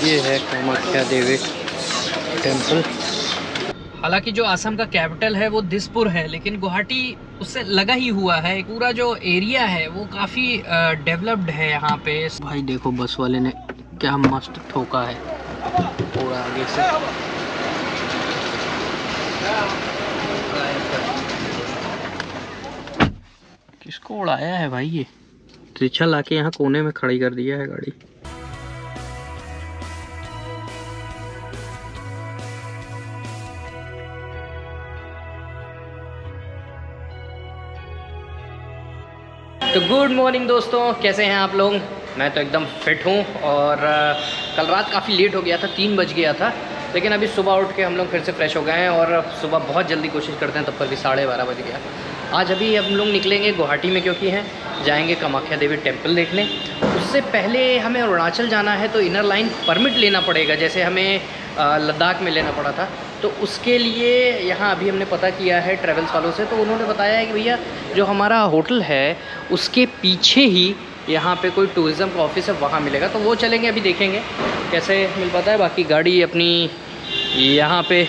ये है कामाख्या देवी टेम्पल। हालांकि जो असम का कैपिटल है वो दिसपुर है, लेकिन गुवाहाटी उससे लगा ही हुआ है। पूरा जो एरिया है वो काफ़ी डेवलप्ड है यहाँ पे। भाई देखो बस वाले ने क्या मस्त ठोका है पूरा आगे से। किसको उड़ाया है भाई ये? रिक्शा लाके यहाँ कोने में खड़ी कर दिया है गाड़ी। तो गुड मॉर्निंग दोस्तों, कैसे हैं आप लोग? मैं तो एकदम फिट हूँ। और कल रात काफ़ी लेट हो गया था, 3 बज गया था, लेकिन अभी सुबह उठ के हम लोग फिर से फ्रेश हो गए हैं और सुबह बहुत जल्दी कोशिश करते हैं, तब पर भी 12:30 बज गया। आज अभी हम लोग निकलेंगे गुवाहाटी में, क्योंकि हैं जाएंगे कामाख्या देवी टेम्पल देखने। उससे पहले हमें अरुणाचल जाना है, तो इनर लाइन परमिट लेना पड़ेगा, जैसे हमें लद्दाख में लेना पड़ा था। तो उसके लिए यहाँ अभी हमने पता किया है ट्रैवल्स वालों से, तो उन्होंने बताया है कि भैया जो हमारा होटल है उसके पीछे ही यहाँ पे कोई टूरिज़्म का ऑफिस है, वहाँ मिलेगा। तो वो चलेंगे, अभी देखेंगे कैसे मिल पाता है। बाकी गाड़ी अपनी यहाँ पे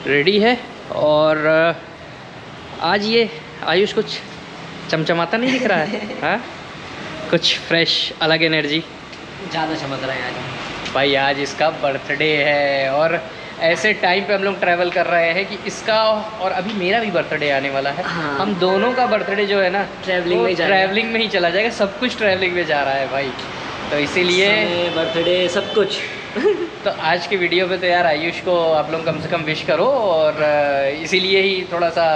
रेडी है। और आज ये आयुष कुछ चमचमाता नहीं दिख रहा है? हाँ, कुछ फ्रेश अलग एनर्जी ज़्यादा चमक रहा है आज भाई। आज इसका बर्थडे है और ऐसे टाइम पे हम लोग ट्रैवल कर रहे हैं कि इसका और अभी मेरा भी बर्थडे आने वाला है। हाँ। हम दोनों का बर्थडे जो है ना ट्रैवलिंग में ही चला जाएगा। सब कुछ ट्रैवलिंग में जा रहा है भाई, तो इसीलिए बर्थडे सब कुछ तो आज की वीडियो पे तो यार आयुष को आप लोग कम से कम विश करो, और इसीलिए ही थोड़ा सा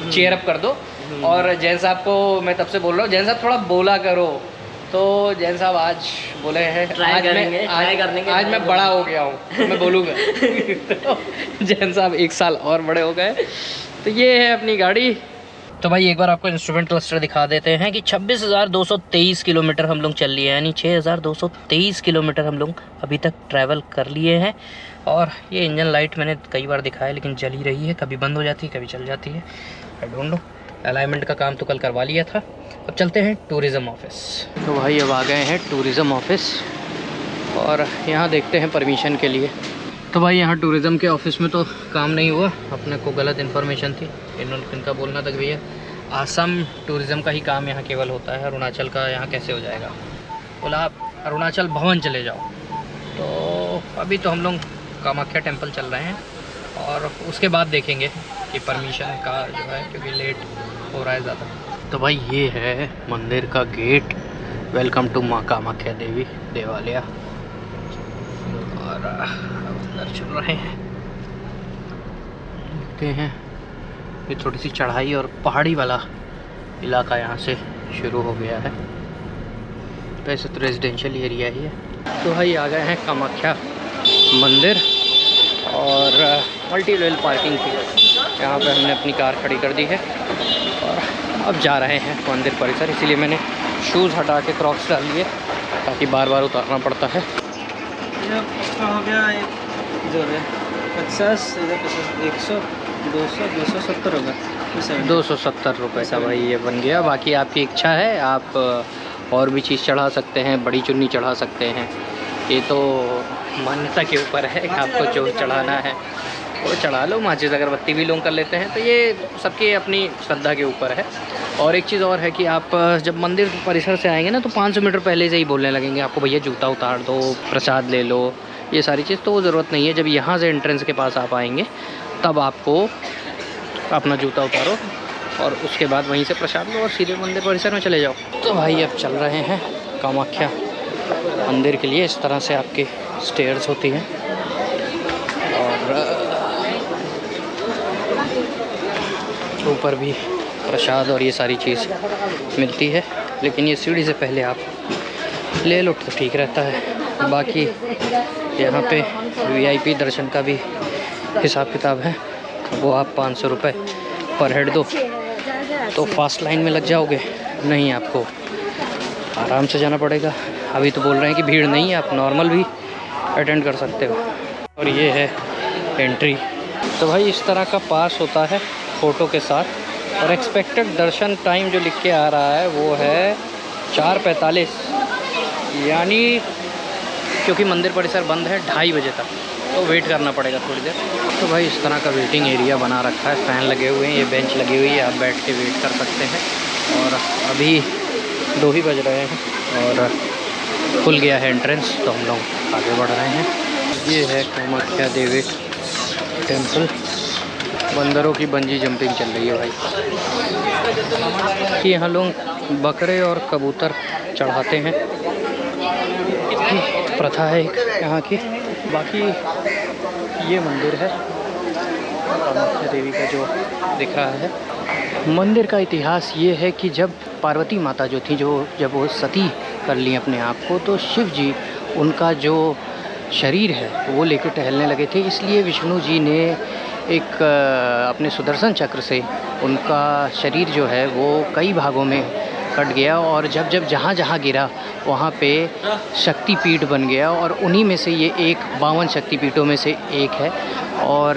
चेयर अप कर दो। और जैन साहब को मैं तब से बोल रहा हूँ, जैन साहब थोड़ा बोला करो। तो जैन साहब आज बोले हैं ट्राई करेंगे। आज मैं बड़ा हो गया हूँ तो मैं बोलूँगा। तो जैन साहब 1 साल और बड़े हो गए। तो ये है अपनी गाड़ी। तो भाई एक बार आपको इंस्ट्रूमेंट क्लस्टर दिखा देते हैं कि 26,223 किलोमीटर हम लोग चल लिए, यानी 6,223 किलोमीटर हम लोग अभी तक ट्रैवल कर लिए हैं। और ये इंजन लाइट मैंने कई बार दिखाया, लेकिन जल ही रही है, कभी बंद हो जाती है, कभी चल जाती है, आई डोंट नो। अलाइनमेंट का काम तो कल करवा लिया था। अब चलते हैं टूरिज़्म ऑफिस। तो भाई अब आ गए हैं टूरिज़्म ऑफिस और यहाँ देखते हैं परमिशन के लिए। तो भाई यहाँ टूरिज़्म के ऑफिस में तो काम नहीं हुआ, अपने को गलत इन्फॉर्मेशन थी। इनका बोलना था कि भैया असम टूरिज़्म का ही काम यहाँ केवल होता है, अरुणाचल का यहाँ कैसे हो जाएगा। बोला आप अरुणाचल भवन चले जाओ। तो अभी तो हम लोग कामाख्या टेम्पल चल रहे हैं और उसके बाद देखेंगे कि परमिशन का जो है, क्योंकि लेट हो रहा है ज़्यादा। तो भाई ये है मंदिर का गेट। वेलकम टू माँ कामाख्या देवी देवालय। और अंदर चल रहे हैं, देखते हैं। ये थोड़ी सी चढ़ाई और पहाड़ी वाला इलाका यहाँ से शुरू हो गया है। वैसे तो रेजिडेंशियल एरिया ही है। तो भाई आ गए हैं कामाख्या मंदिर और मल्टी लेवल पार्किंग थी, यहाँ पे हमने अपनी कार खड़ी कर दी है और अब जा रहे हैं मंदिर परिसर। इसीलिए मैंने शूज़ हटा के क्रॉक्स डाल लिए, ताकि बार बार उतारना पड़ता है। हो गया जो है 50, 100, 200, 270 होगा। 270 रुपये का भाई ये बन गया। बाकी आपकी इच्छा है, आप और भी चीज़ चढ़ा सकते हैं, बड़ी चुन्नी चढ़ा सकते हैं। ये तो मान्यता के ऊपर है कि आपको जो चढ़ाना है वो चढ़ा लो। माचिस अगरबत्ती भी लोग कर लेते हैं, तो ये सबकी अपनी श्रद्धा के ऊपर है। और एक चीज़ और है कि आप जब मंदिर परिसर से आएंगे ना, तो 500 मीटर पहले से ही बोलने लगेंगे आपको, भैया जूता उतार दो, प्रसाद ले लो, ये सारी चीज़। तो वो ज़रूरत नहीं है। जब यहाँ से एंट्रेंस के पास आप आएंगे तब आपको अपना जूता उतारो और उसके बाद वहीं से प्रसाद लो और सीधे मंदिर परिसर में चले जाओ। तो भाई अब चल रहे हैं कामाख्या मंदिर के लिए। इस तरह से आपकी स्टेयर्स होती हैं और ऊपर भी प्रसाद और ये सारी चीज़ मिलती है, लेकिन ये सीढ़ी से पहले आप ले लो तो ठीक रहता है। बाकी यहाँ पे VIP दर्शन का भी हिसाब किताब है, वो आप 500 रुपये पर हेड दो तो फास्ट लाइन में लग जाओगे, नहीं आपको आराम से जाना पड़ेगा। अभी तो बोल रहे हैं कि भीड़ नहीं है, आप नॉर्मल भी अटेंड कर सकते हो। और ये है एंट्री। तो भाई इस तरह का पास होता है फ़ोटो के साथ, और एक्सपेक्टेड दर्शन टाइम जो लिख के आ रहा है वो है 4:45, यानी क्योंकि मंदिर परिसर बंद है 2:30 बजे तक, तो वेट करना पड़ेगा थोड़ी देर। तो भाई इस तरह का वेटिंग एरिया बना रखा है, फ़ैन लगे हुए हैं, ये बेंच लगी हुई है, आप बैठ के वेट कर सकते हैं। और अभी 2 ही बज रहे हैं और खुल गया है एंट्रेंस, तो हम लोग आगे बढ़ रहे हैं। ये है कामाख्या देवी टेम्पल। बंदरों की बंजी जंपिंग चल रही है भाई। यहाँ लोग बकरे और कबूतर चढ़ाते हैं, प्रथा है एक यहाँ की। बाकी ये मंदिर है कामाख्या देवी का जो दिख रहा है। मंदिर का इतिहास ये है कि जब पार्वती माता जो थी, जब वो सती कर ली अपने आप को, तो शिव जी उनका जो शरीर है वो लेकर टहलने लगे थे, इसलिए विष्णु जी ने एक अपने सुदर्शन चक्र से उनका शरीर जो है वो कई भागों में कट गया, और जब जहाँ गिरा वहाँ पे शक्तिपीठ बन गया, और उन्हीं में से ये एक 52 शक्तिपीठों में से एक है। और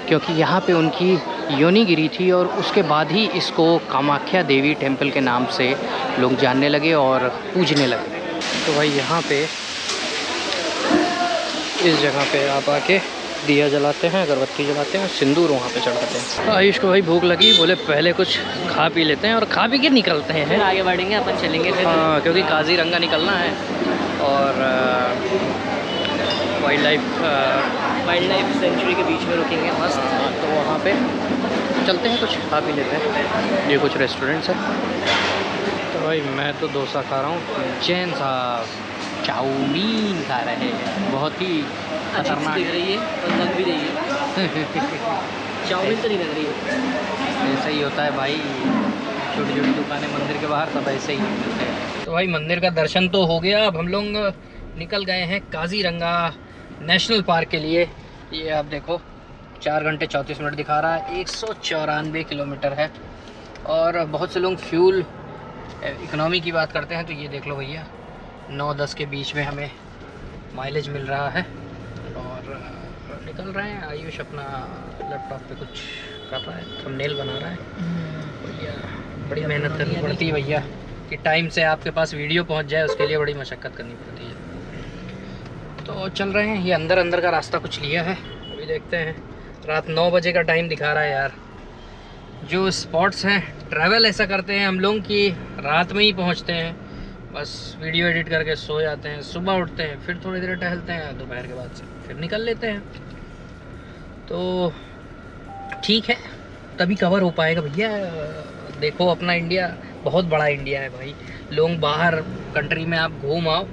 क्योंकि यहाँ पे उनकी योनि गिरी थी, और उसके बाद ही इसको कामाख्या देवी टेम्पल के नाम से लोग जानने लगे और पूजने लगे। तो भाई यहाँ पे इस जगह पे आप आके दिया जलाते हैं, अगरबत्ती जलाते हैं, सिंदूर वहाँ पे चढ़ाते हैं। तो आयुष को भाई भूख लगी, बोले पहले कुछ खा पी लेते हैं, और खा पी के निकलते हैं, फिर आगे बढ़ेंगे, अपन चलेंगे फिर। हाँ, क्योंकि काजीरंगा निकलना है और वाइल्ड लाइफ सेंचुरी के बीच में रुकेंगे मस्त। तो वहाँ पे चलते हैं, कुछ खा पी लेते हैं। ये कुछ रेस्टोरेंट्स हैं। तो भाई मैं तो डोसा खा रहा हूँ, जैन साहब चाउमीन खा रहे हैं, बहुत ही खतरनाक दिख रही है और लग भी रही है। चाउमीन तो नहीं लग रही है। ऐसा ही होता है भाई, छोटी छोटी दुकानें मंदिर के बाहर सब ऐसे ही मिलते हैं। तो भाई मंदिर का दर्शन तो हो गया, अब हम लोग निकल गए हैं काजीरंगा नेशनल पार्क के लिए। ये आप देखो 4 घंटे 34 मिनट दिखा रहा है, 194 किलोमीटर है। और बहुत से लोग फ्यूल इकोनॉमी की बात करते हैं, तो ये देख लो भैया 9-10 के बीच में हमें माइलेज मिल रहा है। और निकल रहे हैं। आयुष अपना लैपटॉप पे कुछ कर रहा है, थंबनेल बना रहा है। भैया बड़ी मेहनत करनी पड़ती है भैया, कि टाइम से आपके पास वीडियो पहुंच जाए, उसके लिए बड़ी मशक्क़त करनी पड़ती है। तो चल रहे हैं, ये अंदर का रास्ता कुछ लिया है, अभी देखते हैं। रात 9 बजे का टाइम दिखा रहा है यार। जो स्पॉट्स हैं, ट्रैवल ऐसा करते हैं हम लोग कि रात में ही पहुँचते हैं, बस वीडियो एडिट करके सो जाते हैं, सुबह उठते हैं, फिर थोड़ी देर टहलते हैं, दोपहर के बाद से फिर निकल लेते हैं। तो ठीक है, तभी कवर हो पाएगा भैया। देखो अपना इंडिया बहुत बड़ा इंडिया है भाई, लोग बाहर कंट्री में आप घूम आओ,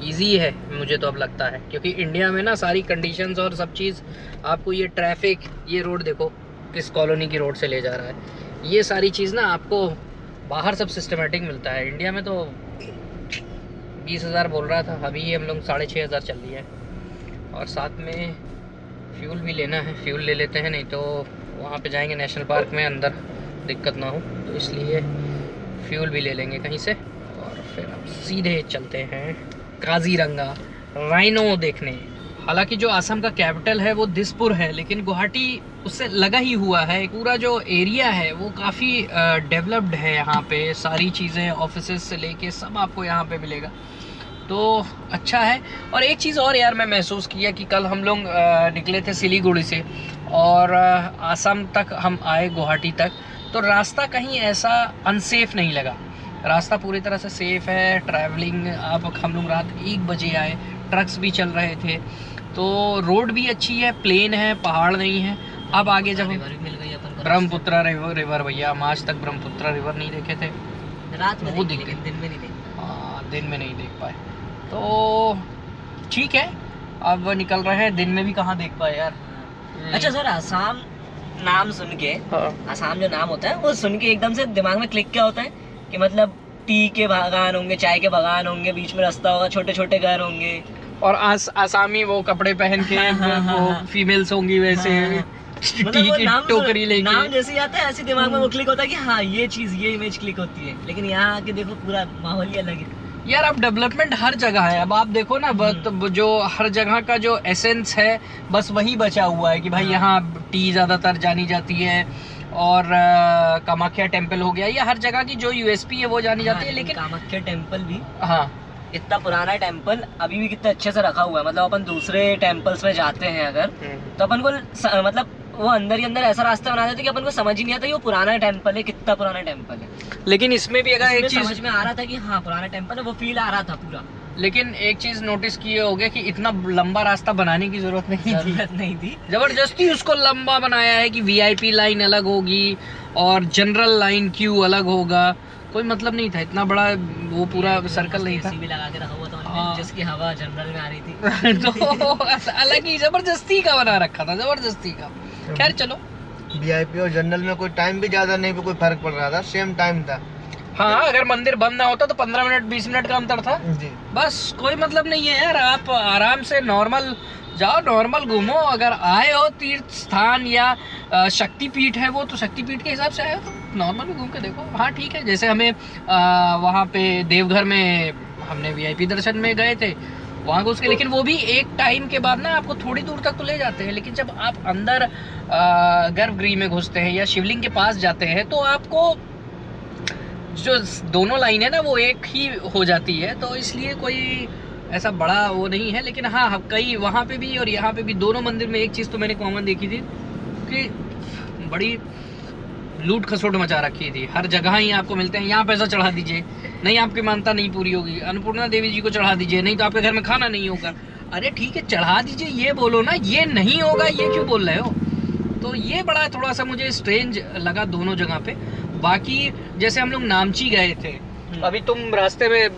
इजी है मुझे तो अब लगता है, क्योंकि इंडिया में ना सारी कंडीशंस और सब चीज़ आपको, ये ट्रैफिक, ये रोड देखो किस कॉलोनी की रोड से ले जा रहा है, ये सारी चीज़ ना आपको बाहर सब सिस्टमेटिक मिलता है। इंडिया में तो 20,000 बोल रहा था, अभी हम लोग 6,500 चल रही है। और साथ में फ्यूल भी लेना है, फ्यूल ले लेते हैं, नहीं तो वहाँ पे जाएंगे नेशनल पार्क में, अंदर दिक्कत ना हो, तो इसलिए फ्यूल भी ले लेंगे कहीं से। और फिर हम सीधे चलते हैं काजीरंगा राइनो देखने। हालांकि जो आसाम का कैपिटल है वो दिसपुर है, लेकिन गुवाहाटी उससे लगा ही हुआ है। पूरा जो एरिया है वो काफ़ी डेवलप्ड है, यहाँ पे सारी चीज़ें ऑफिसेज से लेके सब आपको यहाँ पे मिलेगा, तो अच्छा है। और एक चीज़ और यार मैं महसूस किया कि कल हम लोग निकले थे सिलीगुड़ी से, और आसाम तक हम आए, गुवाहाटी तक, तो रास्ता कहीं ऐसा अनसेफ नहीं लगा। रास्ता पूरी तरह से सेफ़ है। ट्रैवलिंग आप, हम लोग रात 1 बजे आए, ट्रक्स भी चल रहे थे, तो रोड भी अच्छी है, प्लेन है, पहाड़ नहीं है। अब आगे जब मिल गई अपन ब्रह्मपुत्रा रिवर भैया, हम आज तक ब्रह्मपुत्रा रिवर नहीं देखे थे, रात में वो देख, दिख लेकिन दिन में नहीं देख। हाँ, दिन में नहीं देख पाए, तो ठीक है अब निकल रहे हैं। दिन में भी कहाँ देख पाए यार। अच्छा सर, आसाम नाम सुन के, हाँ। आसाम जो नाम होता है वो सुन के एकदम से दिमाग में क्लिक क्या होता है कि मतलब टी के बागान होंगे, चाय के बागान होंगे, बीच में रास्ता होगा, छोटे छोटे घर होंगे, और आसामी वो कपड़े पहन के वो फीमेल्स होंगी वैसे, टी की टोकरी लेके। नाम जैसे ही आता है ऐसे दिमाग में वो क्लिक होता है कि हाँ ये चीज, ये इमेज क्लिक होती है। लेकिन यहाँ आके देखो पूरा माहौल ही अलग है यार। अब डेवलपमेंट हर जगह है, अब आप देखो ना, जो हर जगह का जो एसेंस है बस वही बचा हुआ है कि भाई यहाँ टी ज़्यादातर जानी जाती है, और कामाख्या टेम्पल हो गया, ये हर जगह की जो यूएसपी है वो जानी जाती है। लेकिन कामाख्या टेम्पल भी, हाँ, इतना पुराना टेम्पल अभी भी कितना अच्छे से रखा हुआ है। मतलब अपन दूसरे टेम्पल्स में जाते हैं अगर, तो अपन को मतलब वो अंदर ही अंदर ऐसा रास्ता बना देते कि अपन को समझ ही नहीं आता ये वो पुराना टेम्पल है, कितना पुराना टेम्पल है। लेकिन इसमें भी अगर एक चीज समझ में आ रहा था कि हाँ पुराना टेम्पल है, वो फील आ रहा था पूरा। लेकिन एक चीज नोटिस किए होगे कि इतना लंबा रास्ता बनाने की जरूरत नहीं थी। जबरदस्ती उसको लंबा बनाया है कि वीआईपी लाइन अलग होगी और जनरल लाइन क्यू अलग होगा। कोई मतलब नहीं था, इतना बड़ा वो पूरा सर्कल नहीं था। भी लगा के रखा हुआ था हाँ। जिसकी हवा जनरल में आ रही थी। तो अलग ही जबरदस्ती का बना रखा था, जबरदस्ती का। खैर चलो, वीआईपी और जनरल में कोई टाइम भी ज्यादा नहीं, कोई फर्क पड़ रहा था, सेम टाइम था। हाँ अगर मंदिर बंद ना होता तो 15 मिनट 20 मिनट का अंतर था जी। बस। कोई मतलब नहीं है यार, आप आराम से नॉर्मल जाओ, नॉर्मल घूमो। अगर आए हो तीर्थ स्थान या शक्तिपीठ है वो, तो शक्तिपीठ के हिसाब से आए हो तो नॉर्मल भी घूम के देखो। हाँ ठीक है, जैसे हमें वहाँ पे देवघर में हमने वीआईपी दर्शन में गए थे, वहाँ घुस के, लेकिन वो भी एक टाइम के बाद ना आपको थोड़ी दूर तक तो ले जाते हैं। लेकिन जब आप अंदर गर्भगृह में घुसते हैं या शिवलिंग के पास जाते हैं तो आपको जो दोनों लाइन है ना वो एक ही हो जाती है, तो इसलिए कोई ऐसा बड़ा वो नहीं है। लेकिन हाँ कई वहाँ पे भी और यहाँ पे भी दोनों मंदिर में एक चीज़ तो मैंने कॉमन देखी थी कि बड़ी लूट खसोट मचा रखी थी। हर जगह ही आपको मिलते हैं, यहाँ पैसा चढ़ा दीजिए, नहीं आपकी मानता नहीं पूरी होगी, अन्नपूर्णा देवी जी को चढ़ा दीजिए, नहीं तो आपके घर में खाना नहीं होगा। अरे ठीक है चढ़ा दीजिए, ये बोलो ना, ये नहीं होगा ये क्यों बोल रहे हो। तो ये बड़ा थोड़ा सा मुझे स्ट्रेंज लगा दोनों जगह पे। बाकी जैसे हम लोग नामची गए थे, अभी तुम रास्ते में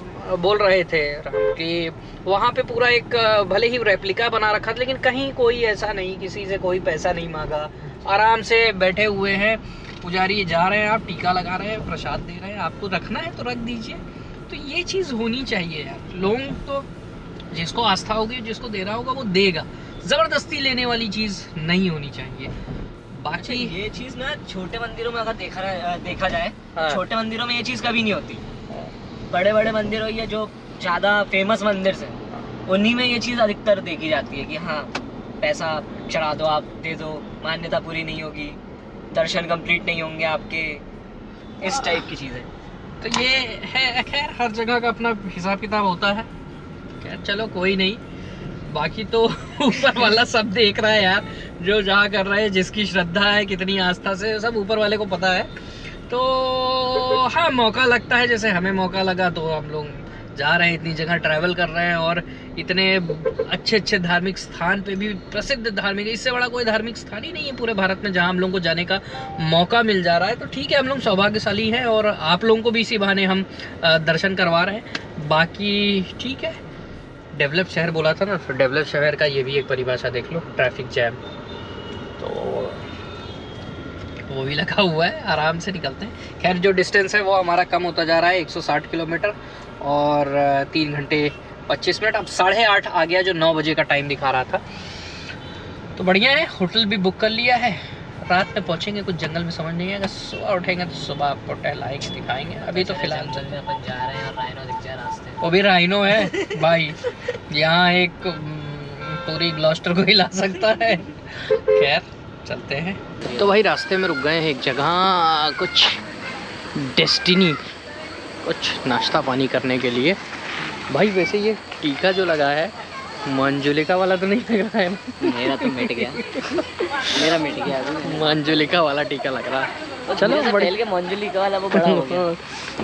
बोल रहे थे कि वहाँ पे पूरा एक भले ही रेप्लिका बना रखा था, लेकिन कहीं कोई ऐसा नहीं, किसी से कोई पैसा नहीं मांगा, आराम से बैठे हुए हैं। पुजारी जा रहे हैं, आप टीका लगा रहे हैं, प्रसाद दे रहे हैं, आपको रखना है तो रख दीजिए। तो ये चीज़ होनी चाहिए यार। लोग तो जिसको आस्था होगी, जिसको दे रहा होगा वो देगा, ज़बरदस्ती लेने वाली चीज़ नहीं होनी चाहिए। बाकी ये चीज ना छोटे मंदिरों में अगर देखा जाए, हाँ। छोटे मंदिरों में ये चीज कभी नहीं होती। बड़े बड़े मंदिरों या जो ज्यादा फेमस मंदिर है उन्हीं में ये चीज अधिकतर देखी जाती है कि हाँ पैसा चढ़ा दो, आप दे दो, मान्यता पूरी नहीं होगी, दर्शन कंप्लीट नहीं होंगे आपके, इस टाइप की चीजें। तो ये है, खैर हर जगह का अपना हिसाब किताब होता है। खैर चलो कोई नहीं, बाकी तो ऊपर वाला सब देख रहा है यार, जो जहाँ कर रहे हैं, जिसकी श्रद्धा है, कितनी आस्था से, सब ऊपर वाले को पता है। तो हाँ मौका लगता है, जैसे हमें मौका लगा तो हम लोग जा रहे हैं, इतनी जगह ट्रैवल कर रहे हैं और इतने अच्छे अच्छे धार्मिक स्थान पे भी, प्रसिद्ध धार्मिक, इससे बड़ा कोई धार्मिक स्थान ही नहीं है पूरे भारत में जहाँ हम लोगों को जाने का मौका मिल जा रहा है। तो ठीक है, हम लोग सौभाग्यशाली हैं और आप लोगों को भी इसी बहाने हम दर्शन करवा रहे हैं। बाकी ठीक है, डेवलप शहर बोला था ना, तो डेवलप शहर का ये भी एक परिभाषा देख लो, ट्रैफिक जैम, तो वो भी लगा हुआ है, आराम से निकलते हैं। खैर जो डिस्टेंस है वो हमारा कम होता जा रहा है, 160 किलोमीटर और 3 घंटे 25 मिनट। अब 8:30 आ गया, जो 9 बजे का टाइम दिखा रहा था। तो बढ़िया है, होटल भी बुक कर लिया है, रात में पहुँचेंगे, कुछ जंगल में समझ नहीं आएगा, सुबह उठेंगे तो सुबह आपको टहलाएंगे, दिखाएंगे। अभी तो फिलहाल जंगल में अपन जा रहे हैं और राइनो दिख जाए रास्ते में। वो भी राइनो है भाई, यहाँ एक पूरी ग्लॉस्टर को हिला सकता है। खैर चलते हैं। तो भाई रास्ते में रुक गए हैं एक जगह, कुछ डेस्टिनी, कुछ नाश्ता पानी करने के लिए। भाई वैसे ये टीका जो लगा है मंजुलिका वाला तो नहीं लग रहा है ना? मेरा तो मिट गया, मेरा मिट गया अभी। मंजुलिका वाला टीका लग रहा है। चलो बढ़िया के मंजुलिका वाला वो बड़ा हो गया।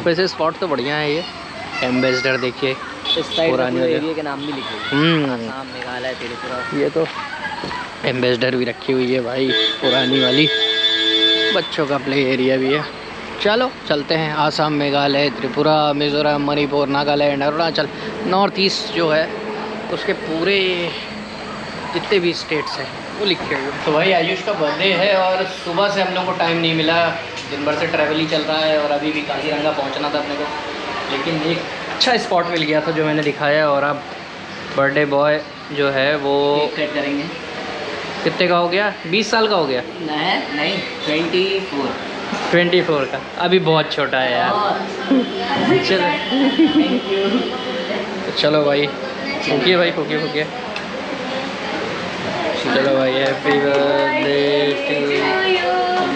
वैसे स्पॉट तो बढ़िया है ये। एम्बेसडर देखिए, इस साइड पुरानी पूरे वजह। एरिया के नाम भी लिखे हुए हैं। आसाम, मेघालय, त्रिपुरा। ये तो एम्बेसडर भी रखी हुई है भाई, पुरानी वाली। बच्चों का प्ले एरिया भी है। चलो चलते हैं। आसाम, मेघालय, त्रिपुरा, मिजोरम, मणिपुर, नागालैंड, अरुणाचल, नॉर्थ ईस्ट जो है उसके पूरे जितने भी स्टेट्स हैं वो लिखे हुए। तो भाई आयुष का बर्थडे है और सुबह से हम लोग को टाइम नहीं मिला, दिन भर से ट्रैवल ही चल रहा है और अभी भी काजीरंगा पहुंचना था अपने को, लेकिन एक अच्छा स्पॉट मिल गया था जो मैंने दिखाया। और अब बर्थडे बॉय जो है वो कट करेंगे। कितने का हो गया? 20 साल का हो गया? नहीं 24 का। अभी बहुत छोटा है यार। चलो तो चलो भाई, फूकिए भाई, फूकिए। चलो भाई, हैप्पी बर्थडे टू।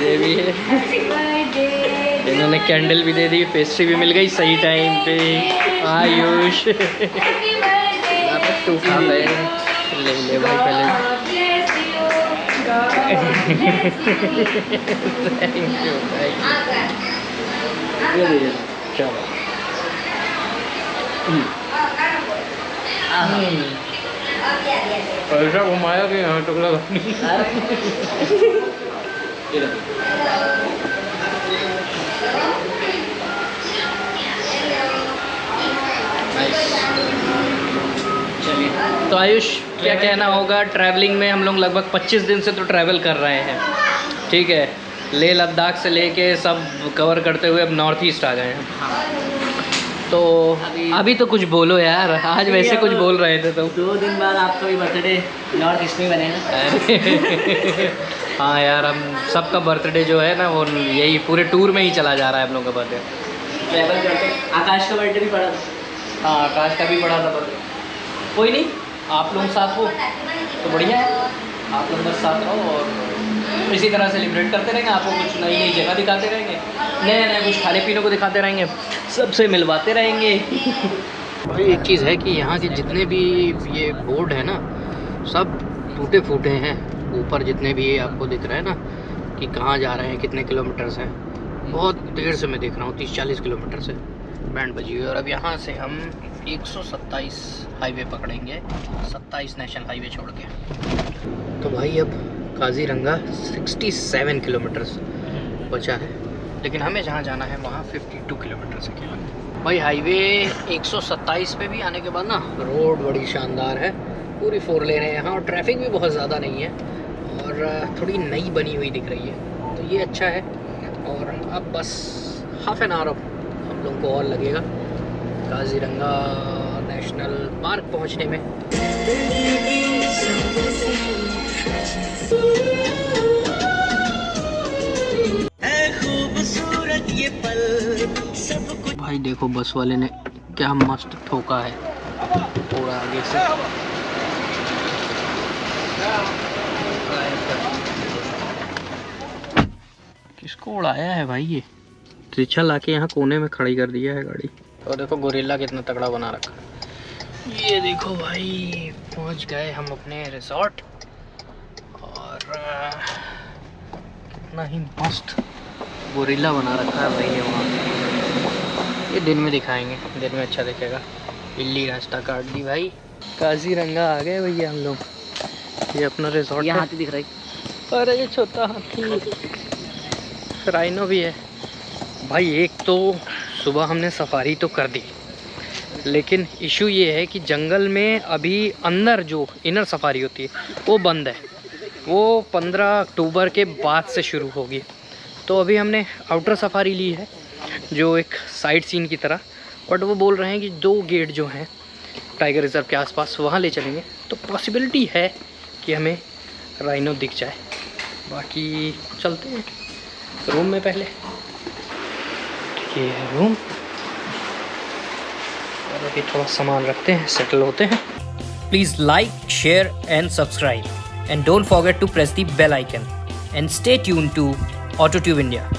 ये भी है, इन्होंने कैंडल भी दे दी, पेस्ट्री भी मिल गई सही टाइम पे। आयुष तू खा ले ले भाई पहले। थैंक यू चलो। पैसा घुमाया कि यहाँ टुकड़ा तो आयुष क्या कहना होगा, ट्रैवलिंग में हम लोग लगभग 25 दिन से तो ट्रैवल कर रहे हैं, ठीक है। लेह लद्दाख से लेके सब कवर करते हुए अब नॉर्थ ईस्ट आ गए हैं। तो अभी तो कुछ बोलो यार, आज वैसे कुछ बोल रहे थे तो 2 दिन बाद आपका भी बर्थडे नॉर्थ ईस्ट में बनेगा। हाँ यार, हम सबका बर्थडे जो है ना वो यही पूरे टूर में ही चला जा रहा है हम लोग का बर्थडे। ट्रैवल करते आकाश का बर्थडे भी पड़ा था। हाँ आकाश का भी पड़ा था बर्थडे। कोई नहीं, आप लोग साथ हो तो बढ़िया है, आप लोग बस साथ रहो और इसी तरह सेलिब्रेट करते रहेंगे। आपको कुछ नई नई जगह दिखाते रहेंगे, नए नए कुछ खाने पीने को दिखाते रहेंगे, सबसे मिलवाते रहेंगे। भाई एक चीज़ है कि यहाँ के जितने भी ये बोर्ड है ना सब टूटे फूटे हैं। ऊपर जितने भी ये आपको दिख रहा है ना कि कहाँ जा रहे हैं, कितने किलोमीटर से, बहुत देर से मैं देख रहा हूँ 30-40 किलोमीटर से बैंड बजी हुई। और अब यहाँ से हम 127 हाईवे पकड़ेंगे, 27 नेशनल हाईवे छोड़ के। तो भाई अब काजीरंगा 67 किलोमीटर बचा है, लेकिन हमें जहाँ जाना है वहाँ 52 किलोमीटर से केवल। भाई हाईवे 127 पे भी आने के बाद ना रोड बड़ी शानदार है, पूरी 4 लेन है यहाँ और ट्रैफिक भी बहुत ज़्यादा नहीं है और थोड़ी नई बनी हुई दिख रही है, तो ये अच्छा है। और अब बस हाफ एन आवर हम लोग को और लगेगा काजीरंगा नेशनल पार्क पहुँचने में। भाई देखो बस वाले ने क्या मस्त ठोका है पूरा आगे से। किसको उड़ाया है भाई, ये रिक्शा लाके यहाँ कोने में खड़ी कर दिया है गाड़ी। और देखो गोरिल्ला कितना तगड़ा बना रखा है। ये देखो भाई पहुँच गए हम अपने रिजॉर्ट और कितना ही मस्त गोरिल्ला बना रखा है भाई वहाँ। ये दिन में दिखाएंगे, दिन में अच्छा दिखेगा। बिल्ली रास्ता काट दी भाई। काजीरंगा आ गए भैया हम लोग, ये अपना रिजॉर्ट है। हाथी दिख रहा है। अरे ये छोटा हाथी, राइनो भी है भाई। एक तो सुबह हमने सफारी तो कर दी, लेकिन इशू ये है कि जंगल में अभी अंदर जो इनर सफारी होती है वो बंद है, वो 15 अक्टूबर के बाद से शुरू होगी। तो अभी हमने आउटर सफारी ली है जो एक साइड सीन की तरह, बट वो बोल रहे हैं कि 2 गेट जो हैं टाइगर रिजर्व के आसपास वहाँ ले चलेंगे, तो पॉसिबिलिटी है कि हमें राइनो दिख जाए। बाकी चलते हैं रूम में पहले, ये है रूम और अभी थोड़ा सामान रखते हैं, सेटल होते हैं। Please like, share and subscribe and don't forget to press the bell icon and stay tuned to Autotube India.